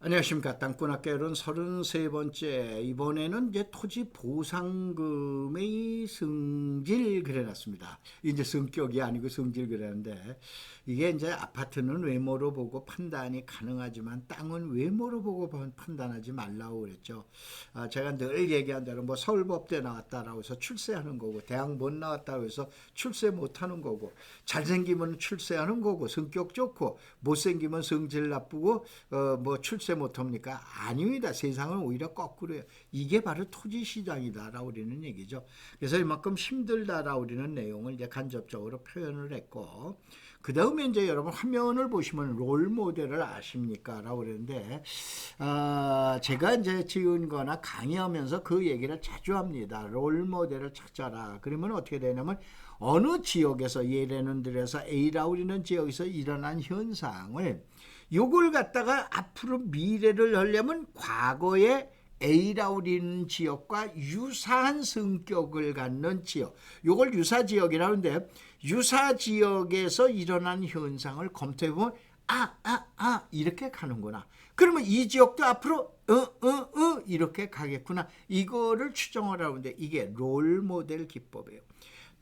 안녕하십니까. 땅꾼학개론 33번째. 이번에는 이제 토지 보상금의 성질 그려놨습니다. 이제 성격이 아니고 성질 그려는데, 이게 이제 아파트는 외모로 보고 판단이 가능하지만 땅은 외모로 보고 판단하지 말라고 그랬죠. 제가 늘 얘기한 대로 뭐 서울법대 나왔다라고 해서 출세하는 거고, 대학 못 나왔다고 해서 출세 못하는 거고, 잘생기면 출세하는 거고, 성격 좋고 못생기면 성질 나쁘고 뭐 출세 못합니까? 아닙니다. 세상은 오히려 거꾸로요. 이게 바로 토지 시장이다라고 우리는 얘기죠. 그래서 이만큼 힘들다라고 우리는 내용을 이제 간접적으로 표현을 했고, 그 다음에 이제 여러분 화면을 보시면 롤 모델을 아십니까? 라고 그러는데, 제가 이제 지은 거나 강의하면서 그 얘기를 자주 합니다. 롤 모델을 찾아라. 그러면 어떻게 되냐면, 어느 지역에서 예를 들어서 A라고 하는 지역에서 일어난 현상을 요걸 갖다가 앞으로 미래를 하려면 과거에 A라고 하는 지역과 유사한 성격을 갖는 지역, 요걸 유사지역이라고 하는데, 유사지역에서 일어난 현상을 검토해보면 이렇게 가는구나. 그러면 이 지역도 앞으로 이렇게 가겠구나. 이거를 추정을 하는데, 이게 롤 모델 기법이에요.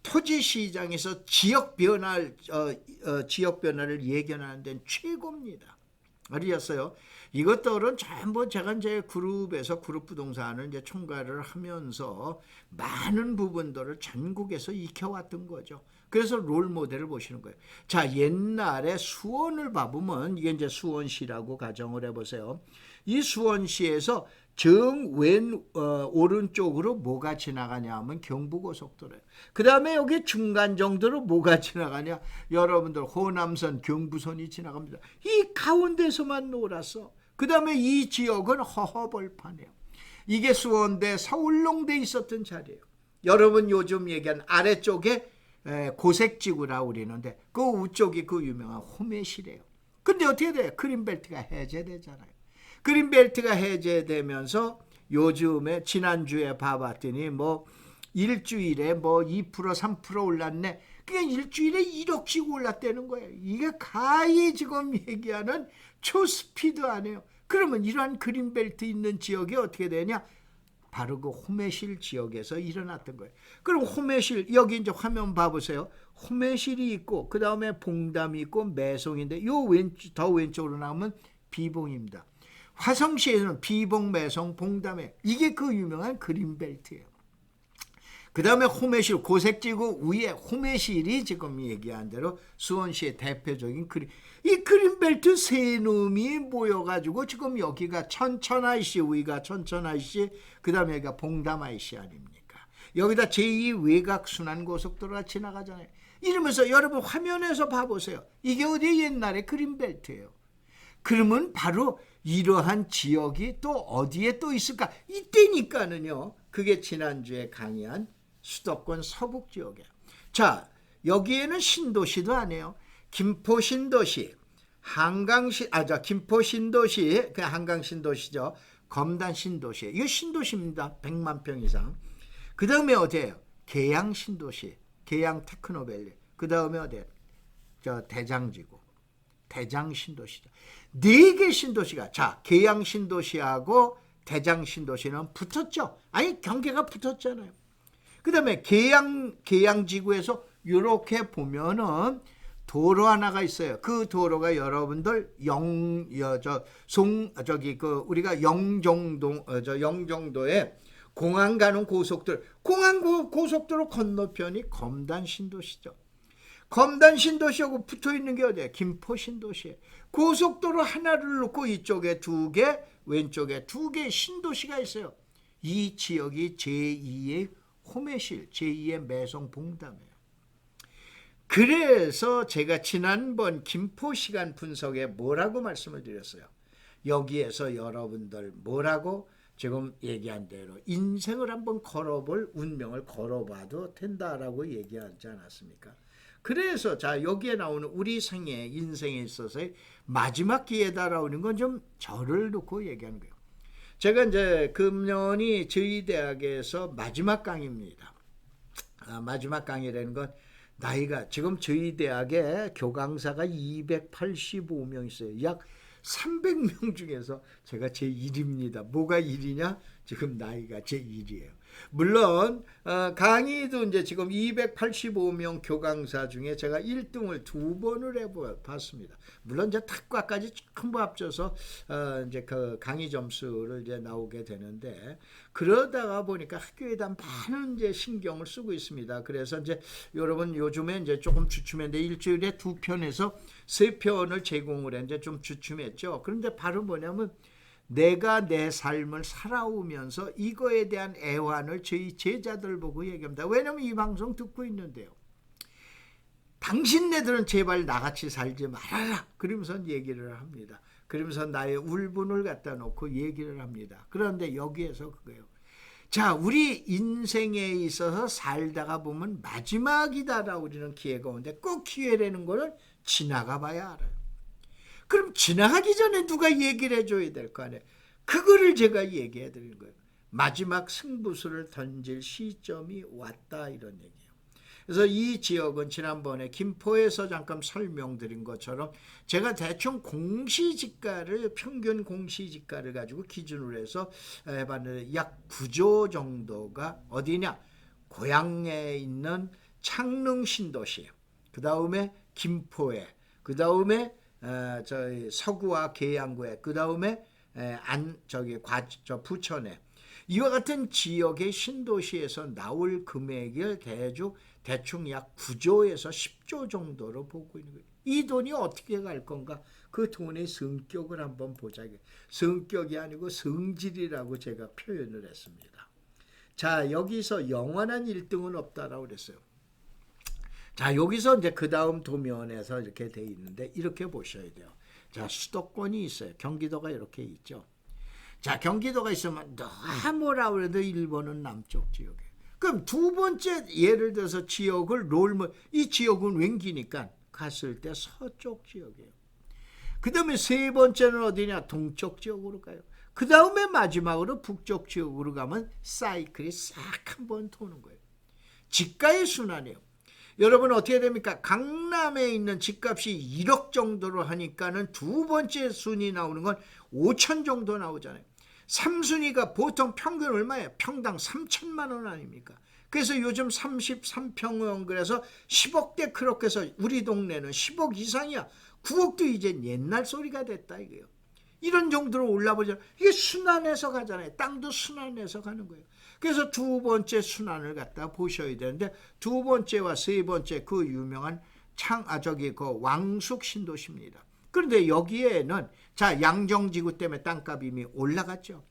토지 시장에서 지역 변화를 예견하는 데는 최고입니다. 알겠어요? 이것들은 전부 제가 이제 그룹에서 그룹 부동산을 이제 총괄을 하면서 많은 부분들을 전국에서 익혀왔던 거죠. 그래서 롤 모델을 보시는 거예요. 자, 옛날에 수원을 봐보면, 이게 이제 수원시라고 가정을 해보세요. 이 수원시에서 정왼 오른쪽으로 뭐가 지나가냐 하면 경부고속도로예요. 그 다음에 여기 중간 정도로 뭐가 지나가냐, 여러분들 호남선 경부선이 지나갑니다. 이 가운데서만 놀았어. 그 다음에 이 지역은 허허벌판이에요. 이게 수원대 서울농대 있었던 자리예요. 여러분 요즘 얘기한 아래쪽에 고색지구라고 그러는데, 그 우쪽이 그 유명한 호매시래요. 근데 어떻게 돼요? 그린벨트가 해제되잖아요. 그린벨트가 해제되면서 요즘에 지난주에 봐봤더니 뭐 일주일에 뭐 2% 3% 올랐네. 그냥 일주일에 1억씩 올랐다는 거예요. 이게 가히 지금 얘기하는 초스피드 아니에요. 그러면 이러한 그린벨트 있는 지역이 어떻게 되냐? 바로 그 호매실 지역에서 일어났던 거예요. 그럼 호매실, 여기 이제 화면 봐보세요. 호매실이 있고, 그 다음에 봉담이 있고, 매송인데, 요 더 왼쪽으로 나오면 비봉입니다. 화성시에는 비봉, 매송, 봉담에, 이게 그 유명한 그린벨트예요. 그 다음에 호매실, 고색지구 위에 호매실이 지금 얘기한 대로 수원시의 대표적인 이 그린벨트 세 놈이 모여가지고 지금 여기가 천천IC, 위가 천천IC, 그 다음에 여기가 봉담IC 아닙니까? 여기다 제2 외곽순환고속도로가 지나가잖아요. 이러면서 여러분 화면에서 봐보세요. 이게 어디 옛날에 그린벨트예요. 그러면 바로 이러한 지역이 또 어디에 또 있을까? 이때니까는요. 그게 지난주에 강의한 수도권 서북 지역이에요. 자, 여기에는 신도시도 아니에요. 김포 신도시, 한강시, 김포 신도시, 그 한강 신도시죠. 검단 신도시. 이거 신도시입니다. 100만 평 이상. 그 다음에 어디예요? 계양 신도시, 계양 테크노밸리. 그 다음에 어디예요? 대장지구, 대장 신도시죠. 4개 신도시가, 자, 계양 신도시하고 대장 신도시는 붙었죠. 아니, 경계가 붙었잖아요. 그 다음에 계양지구에서 이렇게 보면은 도로 하나가 있어요. 그 도로가 여러분들 우리가 영종도에 공항 가는 고속도로, 공항 고속도로 건너편이 검단 신도시죠. 검단 신도시하고 붙어 있는 게 어디야? 김포 신도시에. 고속도로 하나를 놓고 이쪽에 2개, 왼쪽에 2개 신도시가 있어요. 이 지역이 제2의 호매실, 제2의 매송 봉담이에요. 그래서 제가 지난번 김포 시간 분석에 뭐라고 말씀을 드렸어요? 여기에서 여러분들 뭐라고 지금 얘기한 대로 인생을 한번 걸어볼, 운명을 걸어봐도 된다라고 얘기하지 않았습니까? 그래서 자, 여기에 나오는 우리 생애, 인생에 있어서의 마지막 기회다라고 하는 건 좀 저를 놓고 얘기하는 거예요. 제가 이제 금년이 저희 대학에서 마지막 강의입니다. 마지막 강의라는 건 나이가 지금 저희 대학에 교강사가 285명 있어요. 약 300명 중에서 제가 제1입니다. 뭐가 1이냐? 지금 나이가 제1이에요. 물론 강의도 이제 지금 285명 교강사 중에 제가 1등을 2번을 해봤습니다. 물론 이제 특과까지 전부 합쳐서 이제 그 강의 점수를 이제 나오게 되는데, 그러다가 보니까 학교에 대한 많은 이제 신경을 쓰고 있습니다. 그래서 이제 여러분 요즘에 이제 조금 주춤했는데 일주일에 2편에서 3편을 제공을 했는데 좀 주춤했죠. 그런데 바로 뭐냐면 내가 내 삶을 살아오면서 이거에 대한 애환을 저희 제자들 보고 얘기합니다. 왜냐면 이 방송 듣고 있는데요. 당신네들은 제발 나같이 살지 말아라. 그러면서 얘기를 합니다. 그러면서 나의 울분을 갖다 놓고 얘기를 합니다. 그런데 여기에서 그거예요. 자, 우리 인생에 있어서 살다가 보면 마지막이다라고 우리는 기회가 오는데 꼭 기회라는 거는 지나가 봐야 알아요. 그럼 지나가기 전에 누가 얘기를 해줘야 될 거 아니에요. 그거를 제가 얘기해 드리는 거예요. 마지막 승부수를 던질 시점이 왔다, 이런 얘기예요. 그래서 이 지역은 지난번에 김포에서 잠깐 설명드린 것처럼 제가 대충 공시지가를, 평균 공시지가를 가지고 기준으로 해서 해봤는데 약 9조 정도가 어디냐? 고향에 있는 창릉 신도시예요. 그 다음에 김포에, 그 다음에 저희 서구와 계양구에, 그 다음에 부천에, 이와 같은 지역의 신도시에서 나올 금액을 대충 약 9조에서 10조 정도로 보고 있는 거예요. 이 돈이 어떻게 갈 건가? 그 돈의 성격을 한번 보자. 성격이 아니고 성질이라고 제가 표현을 했습니다. 자, 여기서 영원한 1등은 없다라고 그랬어요. 자, 여기서 이제 그 다음 도면에서 이렇게 돼 있는데 이렇게 보셔야 돼요. 자, 수도권이 있어요. 경기도가 이렇게 있죠. 자, 경기도가 있으면 뭐라 그래도 일본은 남쪽 지역이에요. 그럼 두 번째 예를 들어서 지역을 이 지역은 왠기니까 갔을 때 서쪽 지역이에요. 그 다음에 세 번째는 어디냐? 동쪽 지역으로 가요. 그 다음에 마지막으로 북쪽 지역으로 가면 사이클이 싹 한번 도는 거예요. 지가의 순환이에요. 여러분 어떻게 됩니까? 강남에 있는 집값이 1억 정도로 하니까는 두 번째 순위 나오는 건 5천 정도 나오잖아요. 3순위가 보통 평균 얼마예요? 평당 3천만 원 아닙니까? 그래서 요즘 33평형 그래서 10억대 그렇게 해서 우리 동네는 10억 이상이야. 9억도 이제 옛날 소리가 됐다 이거예요. 이런 정도로 올라보죠. 이게 순환해서 가잖아요. 땅도 순환해서 가는 거예요. 그래서 두 번째 순환을 갖다 보셔야 되는데 두 번째와 세 번째 그 유명한 그 왕숙 신도시입니다. 그런데 여기에는 자, 양정지구 때문에 땅값이 이미 올라갔죠.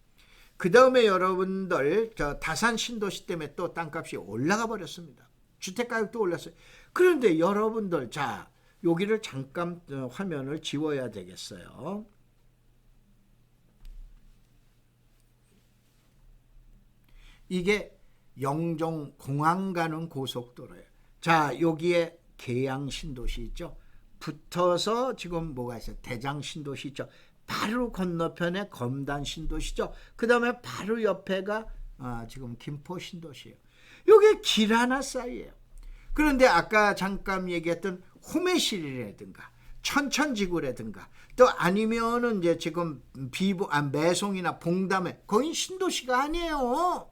그 다음에 여러분들 다산 신도시 때문에 또 땅값이 올라가 버렸습니다. 주택가격도 올랐어요. 그런데 여러분들 자, 여기를 잠깐 화면을 지워야 되겠어요. 이게 영종 공항 가는 고속도로예요. 자, 여기에 계양 신도시 있죠. 붙어서 지금 뭐가 있어요? 대장 신도시 있죠. 바로 건너편에 검단 신도시죠. 그 다음에 바로 옆에가 지금 김포 신도시예요. 이게 길 하나 사이예요. 그런데 아까 잠깐 얘기했던 호매실이라든가 천천지구라든가 또 아니면은 이제 지금 매송이나 봉담에 거긴 신도시가 아니에요.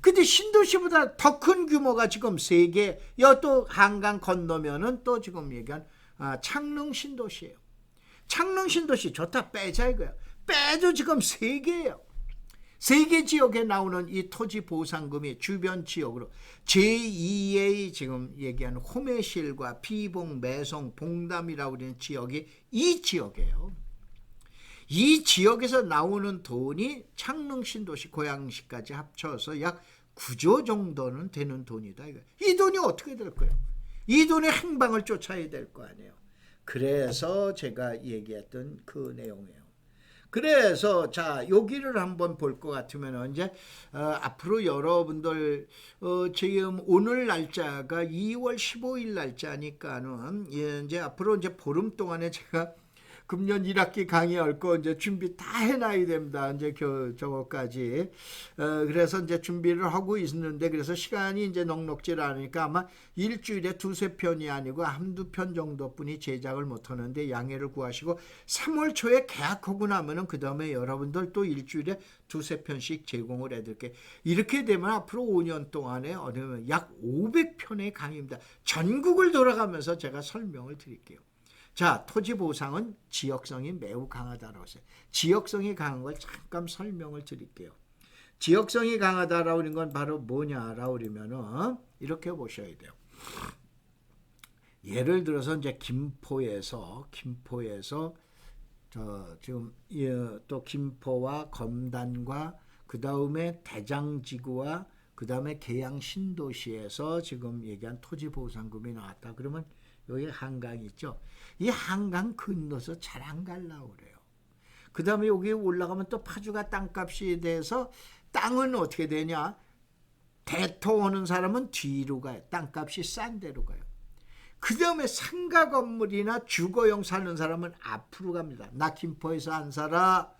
근데 신도시보다 더 큰 규모가 지금 3개, 또 한강 건너면은 또 지금 얘기한 창릉 신도시예요. 창릉 신도시 좋다 빼자 이거야. 빼도 지금 3개예요. 3개 지역에 나오는 이 토지 보상금이 주변 지역으로 제2의 지금 얘기하는 호매실과 비봉, 매송, 봉담이라고 하는 지역이 이 지역이에요. 이 지역에서 나오는 돈이 창릉 신도시 고양시까지 합쳐서 약 9조 정도는 되는 돈이다. 이 돈이 어떻게 될 거예요? 이 돈의 행방을 쫓아야 될 거 아니에요. 그래서 제가 얘기했던 그 내용이에요. 그래서 자, 여기를 한번 볼 것 같으면 이제 앞으로 여러분들 지금 오늘 날짜가 2월 15일 날짜니까는 이제 앞으로 이제 보름 동안에 제가 금년 1학기 강의할 거 이제 준비 다 해놔야 됩니다. 이제 저거까지. 그래서 이제 준비를 하고 있는데, 그래서 시간이 이제 넉넉질 않으니까 아마 일주일에 2-3편이 아니고 한두 편 정도뿐이 제작을 못 하는데 양해를 구하시고, 3월 초에 계약하고 나면은 그 다음에 여러분들 또 일주일에 2-3편씩 제공을 해드릴게요. 이렇게 되면 앞으로 5년 동안에 약 500편의 강의입니다. 전국을 돌아가면서 제가 설명을 드릴게요. 자, 토지 보상은 지역성이 매우 강하다라고 했어요. 지역성이 강한 걸 잠깐 설명을 드릴게요. 지역성이 강하다라고 하는 건 바로 뭐냐라고 그러면은 이렇게 보셔야 돼요. 예를 들어서 이제 김포에서 지금 또 김포와 검단과 그 다음에 대장지구와 그 다음에 계양 신도시에서 지금 얘기한 토지 보상금이 나왔다. 그러면 여기 한강이 있죠. 이 한강 건너서 잘 안 가려고 그래요. 그 다음에 여기 올라가면 또 파주가 땅값이 돼서 땅은 어떻게 되냐. 대토하는 사람은 뒤로 가요. 땅값이 싼 데로 가요. 그 다음에 상가 건물이나 주거용 사는 사람은 앞으로 갑니다. 나 김포에서 안 살아.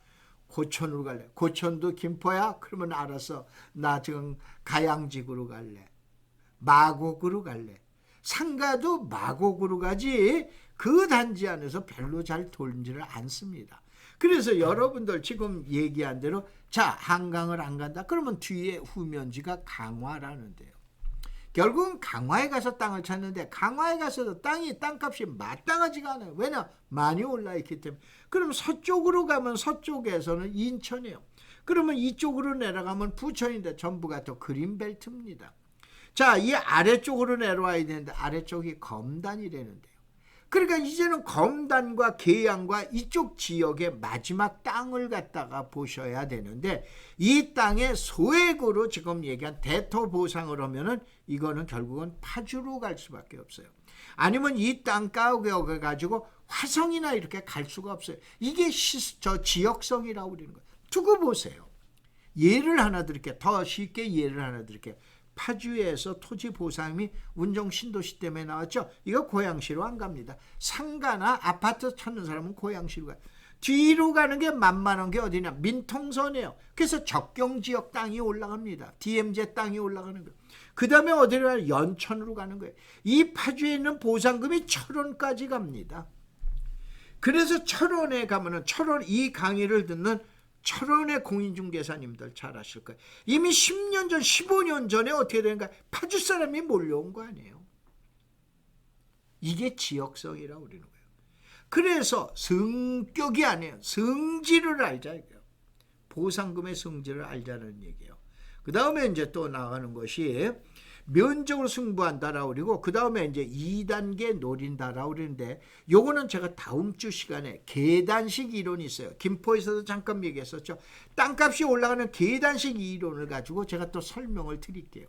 고천으로 갈래. 고천도 김포야? 그러면 알았어. 나 지금 가양지구로 갈래. 마곡으로 갈래. 상가도 마곡으로 가지 그 단지 안에서 별로 잘 돌지를 않습니다. 그래서 여러분들 지금 얘기한 대로 자, 한강을 안 간다. 그러면 뒤에 후면지가 강화라는데요. 결국은 강화에 가서 땅을 찾는데 강화에 가서도 땅값이 마땅하지가 않아요. 왜냐? 많이 올라있기 때문에. 그럼 서쪽으로 가면 서쪽에서는 인천이에요. 그러면 이쪽으로 내려가면 부천인데 전부가 또 그린벨트입니다. 자, 이 아래쪽으로 내려와야 되는데 아래쪽이 검단이라는데요. 그러니까 이제는 검단과 계양과 이쪽 지역의 마지막 땅을 갖다가 보셔야 되는데 이 땅의 소액으로 지금 얘기한 대토 보상을 하면은 이거는 결국은 파주로 갈 수밖에 없어요. 아니면 이 땅 가격을 가지고 화성이나 이렇게 갈 수가 없어요. 이게 지역성이라고 그러는 거예요. 두고 보세요. 예를 하나 드릴게요. 더 쉽게 예를 하나 드릴게요. 파주에서 토지 보상이 운정 신도시 때문에 나왔죠. 이거 고양시로 안 갑니다. 상가나 아파트 찾는 사람은 고양시로 가요. 뒤로 가는 게 만만한 게 어디냐? 민통선이에요. 그래서 적경지역 땅이 올라갑니다. DMZ 땅이 올라가는 거예요. 그 다음에 어디로 가요? 연천으로 가는 거예요. 이 파주에 있는 보상금이 철원까지 갑니다. 그래서 철원에 가면은 철원 이 강의를 듣는 철원의 공인중개사님들 잘 아실 거예요. 이미 10년 전, 15년 전에 어떻게 되는가? 파주 사람이 몰려온 거 아니에요. 이게 지역성이라고 그러는 거예요. 그래서 성격이 아니에요. 성질을 알자 이거예요. 보상금의 성질을 알자는 얘기예요. 그 다음에 이제 또 나가는 것이 면적으로 승부한다라고 그러고 그 다음에 이제 2단계 노린다라고 그러는데 요거는 제가 다음 주 시간에 계단식 이론이 있어요. 김포에서도 잠깐 얘기했었죠. 땅값이 올라가는 계단식 이론을 가지고 제가 또 설명을 드릴게요.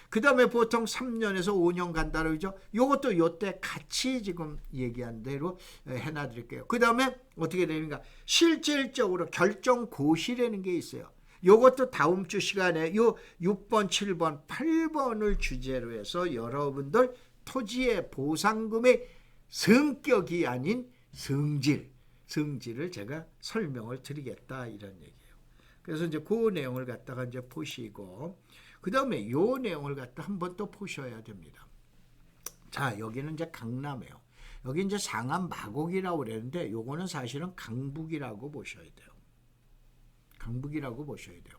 그 다음에 보통 3년에서 5년 간다고 그러죠. 요것도 요때 같이 지금 얘기한 대로 해놔드릴게요. 그 다음에 어떻게 되는가? 실질적으로 결정고시라는 게 있어요. 요것도 다음 주 시간에 요 6번, 7번, 8번을 주제로 해서 여러분들 토지의 보상금의 성격이 아닌 성질을 제가 설명을 드리겠다 이런 얘기예요. 그래서 이제 그 내용을 갖다가 이제 보시고 그 다음에 요 내용을 갖다 한번 또 보셔야 됩니다. 자, 여기는 이제 강남이에요. 여기 이제 상암 마곡이라고 그랬는데 요거는 사실은 강북이라고 보셔야 돼요. 강북이라고 보셔야 돼요.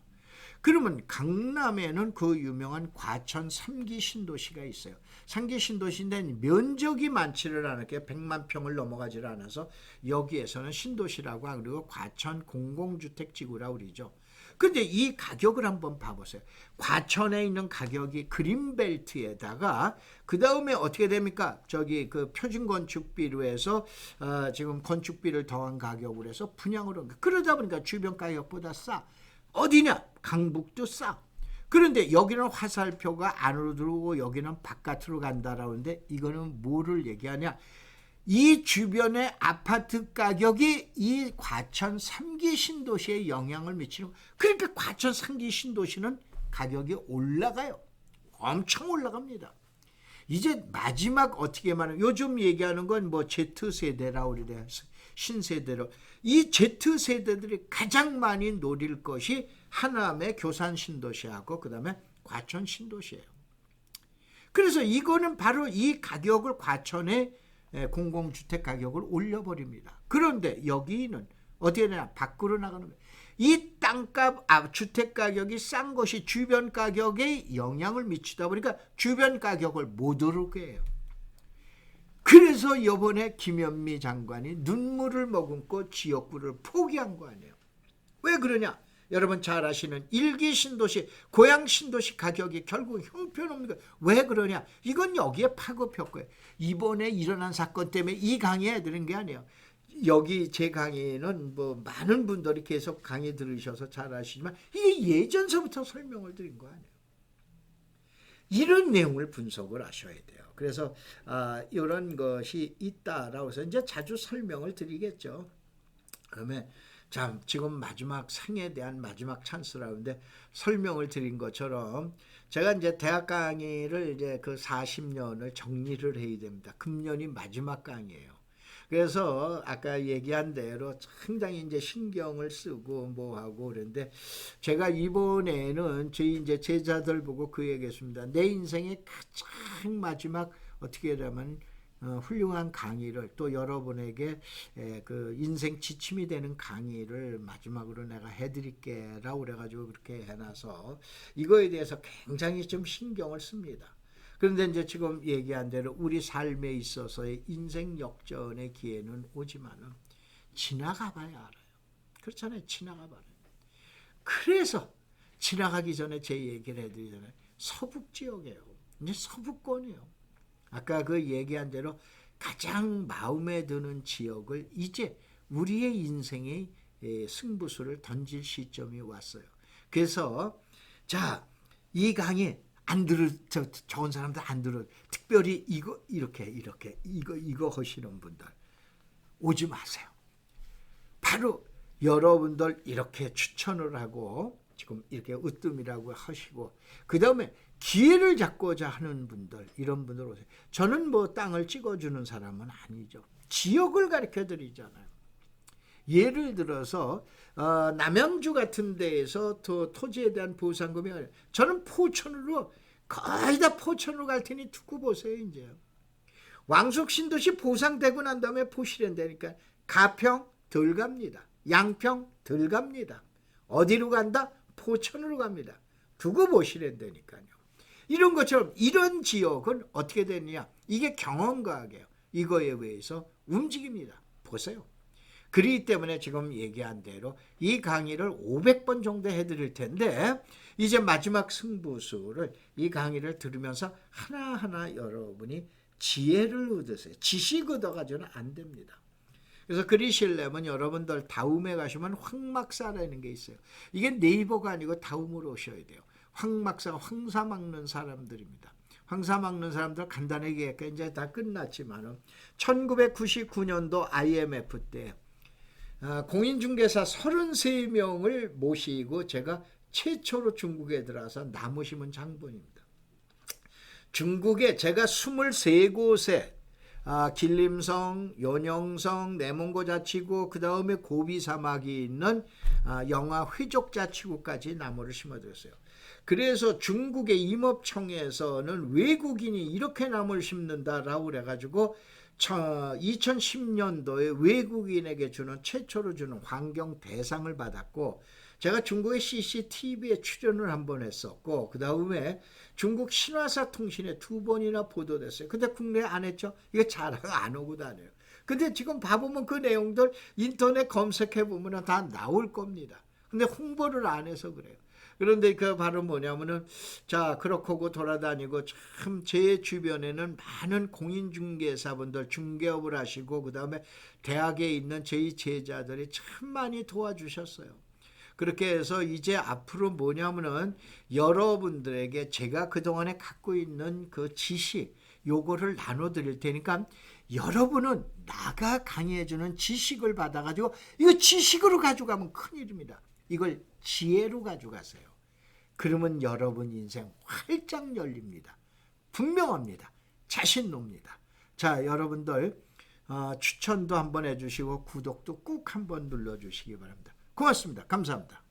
그러면 강남에는 그 유명한 과천 3기 신도시가 있어요. 3기 신도시인데 면적이 많지를 않게 100만 평을 넘어가지를 않아서 여기에서는 신도시라고 하고 그리고 과천 공공주택지구라고 그러죠. 근데 이 가격을 한번 봐보세요. 과천에 있는 가격이 그린벨트에다가 그 다음에 어떻게 됩니까? 저기 그 표준건축비로 해서 지금 건축비를 더한 가격으로 해서 분양을 한 거. 그러다 보니까 주변 가격보다 싸. 어디냐? 강북도 싸. 그런데 여기는 화살표가 안으로 들어오고 여기는 바깥으로 간다라고 하는데 이거는 뭐를 얘기하냐? 이 주변의 아파트 가격이 이 과천 3기 신도시에 영향을 미치는 거예요. 그러니까 과천 3기 신도시는 가격이 올라가요. 엄청 올라갑니다. 이제 마지막 어떻게 말하면 요즘 얘기하는 건 뭐 Z세대라고 그래요. 신세대로 이 Z세대들이 가장 많이 노릴 것이 하남의 교산 신도시하고 그 다음에 과천 신도시예요. 그래서 이거는 바로 이 가격을 과천의 공공주택 가격을 올려버립니다. 그런데 여기는 어디에 나 밖으로 나가는 거예요. 이 땅값, 주택 가격이 싼 것이 주변 가격에 영향을 미치다 보니까 주변 가격을 못 오르게 해요. 그래서 이번에 김현미 장관이 눈물을 머금고 지역구를 포기한 거 아니에요. 왜 그러냐? 여러분 잘 아시는 일기 신도시, 고향 신도시 가격이 결국 형편없는 거예요. 왜 그러냐? 이건 여기에 파급효과예요. 이번에 일어난 사건 때문에 이 강의에 들은 게 아니에요. 여기 제 강의는 뭐 많은 분들이 계속 강의 들으셔서 잘 아시지만 이게 예전서부터 설명을 드린 거 아니에요. 이런 내용을 분석을 하셔야 돼요. 그래서 이런 것이 있다라고 해서 이제 자주 설명을 드리겠죠. 그러면 자, 지금 마지막 상에 대한 마지막 찬스라는데 설명을 드린 것처럼 제가 이제 대학 강의를 이제 그 40년을 정리를 해야 됩니다. 금년이 마지막 강의예요. 그래서 아까 얘기한 대로 상당히 이제 신경을 쓰고 뭐 하고 그런데 제가 이번에는 저희 이제 제자들 보고 그 얘기했습니다. 내 인생의 가장 마지막 어떻게 하면 훌륭한 강의를 또 여러분에게 그 인생 지침이 되는 강의를 마지막으로 내가 해드릴게 라고 그래가지고 그렇게 해놔서 이거에 대해서 굉장히 좀 신경을 씁니다. 그런데 이제 지금 얘기한 대로 우리 삶에 있어서의 인생 역전의 기회는 오지만은 지나가 봐야 알아요. 그렇잖아요. 지나가 봐요. 그래서 지나가기 전에 제 얘기를 해드리잖아요. 서북 지역이에요. 이제 서북권이에요. 아까 그 얘기한 대로 가장 마음에 드는 지역을 이제 우리의 인생의 승부수를 던질 시점이 왔어요. 그래서 자, 이 강의 안 들을 좋은 사람들 안 들어. 특별히 이거 이거 하시는 분들 오지 마세요. 바로 여러분들 이렇게 추천을 하고 지금 이렇게 으뜸이라고 하시고 그 다음에 기회를 잡고자 하는 분들 이런 분들 오세요. 저는 뭐 땅을 찍어주는 사람은 아니죠. 지역을 가르쳐 드리잖아요. 예를 들어서 남양주 같은 데에서 토지에 대한 보상금이 저는 포천으로 거의 다 포천으로 갈 테니 듣고 보세요. 이제 왕숙 신도시 보상되고 난 다음에 포실현 되니까 가평 덜 갑니다. 양평 덜 갑니다. 어디로 간다? 포천으로 갑니다. 두고 보실현 되니까요. 이런 것처럼 이런 지역은 어떻게 되느냐? 이게 경험과학이에요. 이거에 의해서 움직입니다. 보세요. 그렇기 때문에 지금 얘기한 대로 이 강의를 500번 정도 해드릴 텐데 이제 마지막 승부수를 이 강의를 들으면서 하나하나 여러분이 지혜를 얻으세요. 지식 얻어가지고는 안 됩니다. 그래서 그리시려면 여러분들 다움에 가시면 황막사라는 게 있어요. 이게 네이버가 아니고 다움으로 오셔야 돼요. 황막사가 황사 막는 사람들입니다. 황사 막는 사람들 간단하게 이제 다 끝났지만 1999년도 IMF 때 공인중개사 33명을 모시고 제가 최초로 중국에 들어와서 나무 심은 장본입니다. 중국에 제가 23곳에 길림성, 연영성, 내몽고자치구 그 다음에 고비사막이 있는 영하 회족자치구까지 나무를 심어드렸어요. 그래서 중국의 임업청에서는 외국인이 이렇게 나무를 심는다라고 그래가지고 2010년도에 외국인에게 주는 최초로 주는 환경 대상을 받았고 제가 중국의 CCTV에 출연을 한번 했었고 그 다음에 중국 신화사 통신에 2번이나 보도됐어요. 근데 국내에 안 했죠. 이거 자랑 안 오고 다녀요. 근데 지금 봐보면 그 내용들 인터넷 검색해보면 다 나올 겁니다. 근데 홍보를 안 해서 그래요. 그런데 그 바로 뭐냐면은 자 그렇고 돌아다니고 참 제 주변에는 많은 공인중개사분들 중개업을 하시고 그 다음에 대학에 있는 저희 제자들이 참 많이 도와주셨어요. 그렇게 해서 이제 앞으로 뭐냐면은 여러분들에게 제가 그동안에 갖고 있는 그 지식 요거를 나눠 드릴 테니까 여러분은 나가 강의해주는 지식을 받아가지고 이거 지식으로 가져가면 큰일입니다. 이걸 지혜로 가져가세요. 그러면 여러분 인생 활짝 열립니다. 분명합니다. 자신 놉니다. 자, 여러분들 추천도 한번 해주시고 구독도 꾹 한번 눌러주시기 바랍니다. 고맙습니다. 감사합니다.